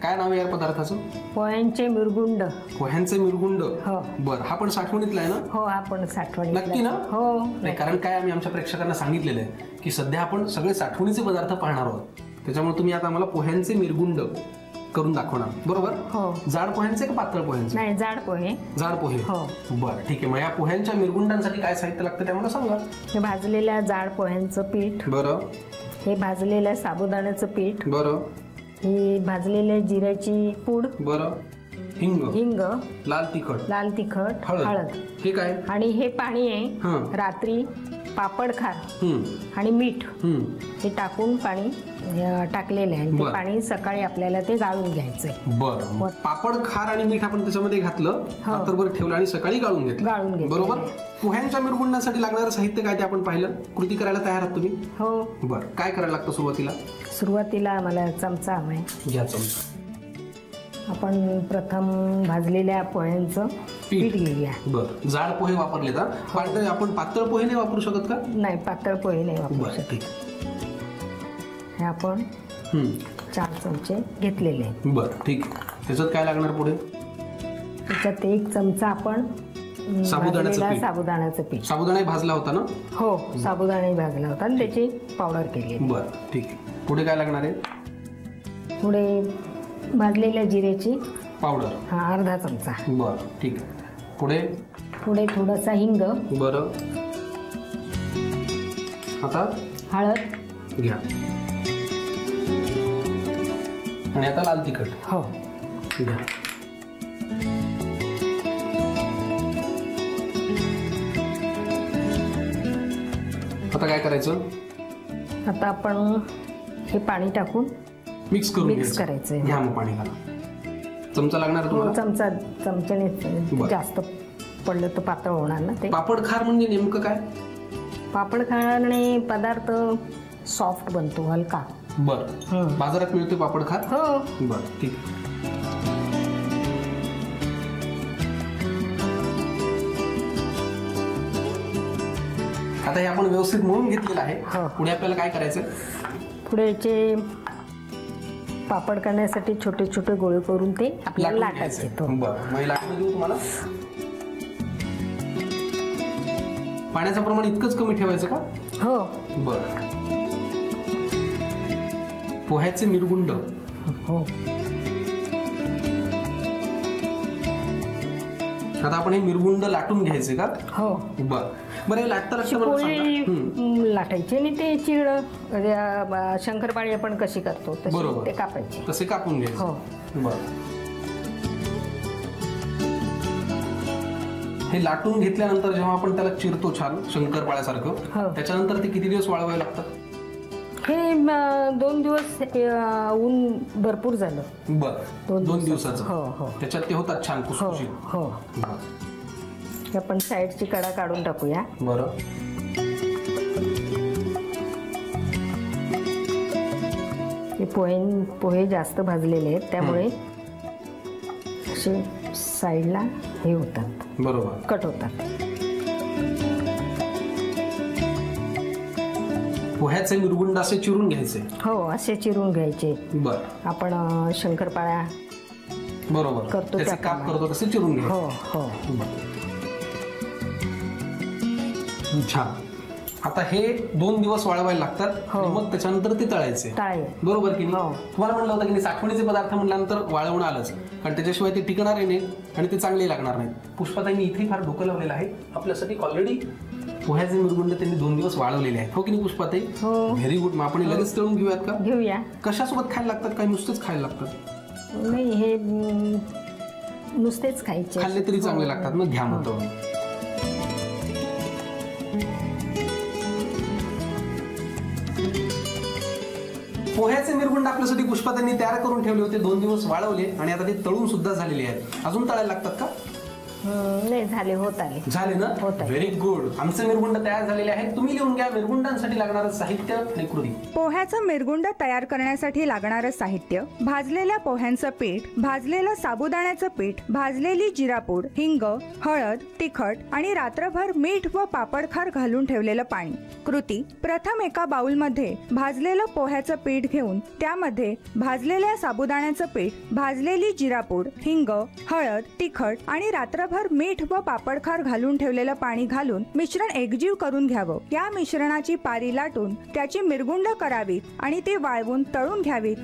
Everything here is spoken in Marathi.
काय नाव आहे या पदार्थाचं? पोह्यांचे मिरगुंड. पोह्यांचे मिरगुंड. हो. बरं, हा पण साठवणीतला आहे ना? हो, हा पण साठवणीतला. नक्की ना? हो. नाही, कारण काय आम्ही आमच्या प्रेक्षकांना सांगितलेलं आहे की सध्या आपण सगळे साठवणीचे पदार्थ पाहणार आहोत, त्याच्यामुळे तुम्ही आता आम्हाला पोह्यांचे मिरगुंड करून दाखवणार, बरोबर? हो. जाड पोह्यांचे का पातळ पोह्यांचे? नाही, जाड पोहे. जाड पोहे. हो. बरं, ठीक आहे. मग या पोह्यांच्या मिरगुंडांसाठी काय साहित्य लागतं ते मला सांगा. हे भाजलेल्या जाड पोह्यांचं पीठ. बरं. हे भाजलेल्या साबुदाण्याचं पीठ. बरं. ही भाजलेल्या जिऱ्याची पूड. बरं. हिंग. लाल तिखट. हळद. हे काय? आणि हे पाणी आहे. रात्री पापड खार आणि मीठ हे टाकून पाणी टाकलेलं आहे. ते पाणी सकाळी आपल्याला ते गाळून घ्यायचंय. बरं. पापड खार आणि मीठ आपण त्याच्यामध्ये घातलं, रात्रभर ठेवलं आणि सकाळी गाळून घेतलं, बरोबर? पोह्यांच्या मिरगुंडासाठी लागणारं साहित्य काय ते आपण पाहिलं. कृती करायला तयार आहात तुम्ही? हो. बरं, काय करायला लागतं सुरुवातीला? सुरुवातीला मला चमचा हवाय. घ्या चमचा. आपण प्रथम भाजलेल्या पोह्यांचं पीठ घेऊया. बरं. जाड पोहे वापरले तर आपण पातळ पोहे नाही वापरू शकत का? नाही, पातळ पोहे नाही वापरू शकत. हे आपण 4 चमचे घेतलेले आहेत. बरं, ठीक आहे. त्याच्यात काय लागणार पुढे? त्याच्यात 1 चमचा आपण साबुदाण्याचं पीठ. साबुदाणा भाजला होता ना? हो, साबुदाणा भाजला होता आणि त्याची पावडर केली. बरं, ठीक आहे. पुढे काय लागणार आहे? पुढे भाजलेल्या जिऱ्याची पावडर. अर्धा चमचा. बरं, ठीक आहे. पुढे थोडासा हिंग. बरं. आता हळद घ्या आणि आता लाल तिखट. हो. घ्या. आता काय करायचं? आता आपण हे पाणी टाकून मिक्स करायचं. घ्या मग पाणी घाला. चमचा लागणार तुम्हाला? चमच्याने जास्त पडलं तर पातळ होणार ना ते. पापड खार म्हणजे नेमकं काय? पापड खारने पदार्थ सॉफ्ट बनतो, हलका. बरं. बाजारात मिळते पापड खार? हो. बरं, ठीक. आता हे आपण व्यवस्थित मळून घेतलेलं आहे. पुढे आपल्याला काय करायचं? पुढेचे पापड करण्यासाठी छोटे छोटे गोळे करून ते आपल्याला लाटायचे. बरं, मग लाटून देऊ तुम्हाला. पाण्याचं प्रमाण इतकंच कमी ठेवायचं का? हो. बरं. पोह्याचे मिरगुंड. हो. आता आपण हे मिरगुंड लाटून घ्यायचे का? हो. बरं, हे लाटता लाटायचे आणि ते चिरड शंकरपाळी आपण कशी करतो तसे ते कापायचे. तसे कापून घ्यायचे. हो. बरं. हे लाटून घेतल्यानंतर जेव्हा आपण त्याला चिरतो छान शंकरपाळ्यासारखं, त्याच्यानंतर ते किती दिवस वाळवावे लागतात? हे 2 दिवस ऊन भरपूर झालं. बरं, 2 दिवसाचं. हो हो. त्याच्यात ते होतात छान कुसकुशीत. हो. आपण साईडची कडा काढून टाकूया. बरं. हे पोहे जास्त भाजलेले आहेत त्यामुळे असे साईडला हे होतात. बरोबर, कट होतात. पोह्याचे मिरगुंड असे चिरून घ्यायचे. हो, असे चिरून घ्यायचे. बरं. आपण शंकरपाळ्या बरोबर करतो त्याचे काप करतो तसे चिरून घ्यायचे. हो हो. छान. आता हे 2 दिवस वाळवायला लागतात आणि मग त्याच्यानंतर ते तळायचे. बरोबर की नाही? तुम्हाला म्हणलं होतं की साठवणीचे पदार्थ म्हटल्यानंतर वाळवणं आलंच, कारण त्याच्याशिवाय ते टिकणार नाही आणि ते चांगले लागणार नाहीत. पुष्पाताईंनी इथे फार डोकं लावलेलं आहे आपल्यासाठी. ऑलरेडी पोह्याचे मिरगुंड त्यांनी 2 दिवस वाळवलेले आहेत. हो की नाही पुष्पाताई? Very good. मग आपण लगेच तळून घेऊयात का? घेऊया. कशासोबत खायला लागतात? काही नुसतेच खायला लागतात? नाही, हे नुसतेच खायचे. खाल्ले तरी चांगले लागतात. मग घ्या मग तळून. पोह्याचे मिरगुंड आपल्यासाठी पुष्पाताईंनी तयार करून ठेवले होते. 2 दिवस वाळवले आणि आता ते तळून सुद्धा झालेले आहेत. अजून तळायला लागतात का? नाही झाले, होत आले. झाले ना? Very good. आमचे मिरगुंड तयार झालेले आहेत. तुम्ही लिहून घ्या मिरगुंडांसाठी लागणारं साहित्य आणि कृती. पोह्याचं मिरगुंड तयार करण्यासाठी लागणारं साहित्य: भाजलेल्या पोह्यांचं पीठ, भाजलेलं साबुदाण्याचं पीठ, भाजलेली जिरापूड, हिंग, हळद, तिखट आणि रात्रभर मीठ व पापडखार घालून ठेवलेलं पाणी. कृती: प्रथम एका बाउलमध्ये भाजलेलं पोह्याचं पीठ घेऊन त्यामध्ये भाजलेल्या साबुदाण्याचं पीठ, भाजलेली जिरापूड, हिंग, हळद, तिखट आणि रात्रभर मीठ व पापडखार घालून ठेवलेलं पाणी घालून मिश्रण एकजीव करून घ्यावं. या मिश्रणाची पारी लाटून त्याची मिरगुंड करावीत आणि ती वाळवून तळून घ्यावीत.